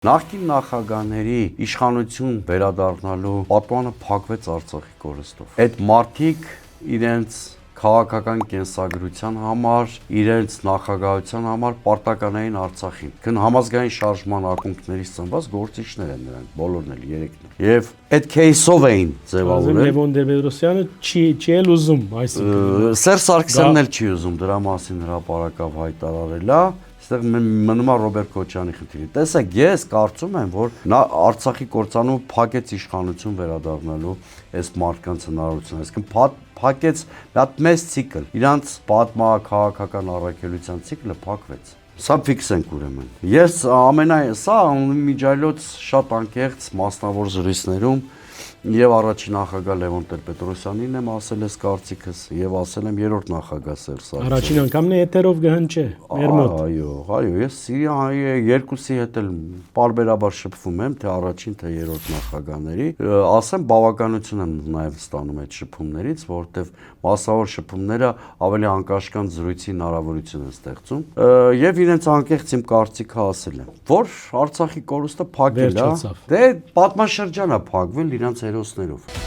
Նախկին նախագահների իշխանություն վերադառնալու պատմանը փակվեց Արցախի կորստով։ Այդ մարդիկ իրենց քաղաքական կենսագրության համար, իրենց նախագահության համար պարտականային Արցախին։ Քան համազգային շարժման ակունքներից ծնված գործիչներ են նրանք, բոլորն էլ երեքն։ Եվ այդ кейսով էին ձևավորել։ Լևոն Տեր-Պետրոսյանը չի էլ ուզում, այսինքն Սերժ Սարգսյանն էլ չի ուզում դրա մասին հրապարակավ հայտարարելա։ Այստեղ մնում է Ռոբերտ Քոչյանի խնդիրը։ Տեսեք, ես կարծում եմ, որ նա Արցախի կորցանումը փակեց իշխանություն վերադառնալու այս մարդկանց հնարավորությունը, այսինքն փակեց մի հատ մեծ ցիկլ, իրանց պատմա-քաղաքական առաքելության ցիկլը փակվեց։ Սա ֆիքսենք ուրեմն։ Ես սա միջայլոց շատ անկեղծ մասնավոր զրույցներում եւ առաջին նախագահ Լևոն Տեր-Պետրոսյանին եմ ասել այս կարծիքս եւ ասել եմ երրորդ նախագահ Սերժ Սարգսյանին։ Առաջին անգամն է եթերով գհնչե մեր մոտ։ Այո, ես երկուսի հետ էլ պարբերաբար շփվում եմ, թե առաջին, թե երրորդ նախագահների, ասեմ բավականություն եմ նաեւ ստանում այդ շփումներից, որովհետեւ մասսավոր շփումները ավելի անկաշկանդ զրույցի հնարավորություն են ստեղծում եւ իրենց անկեղծ իմ կարծիքը ասել եմ, որ Արցախի կորուստը փակել է, դե պատմաշրջան է փակվել իրանց հերոսներով։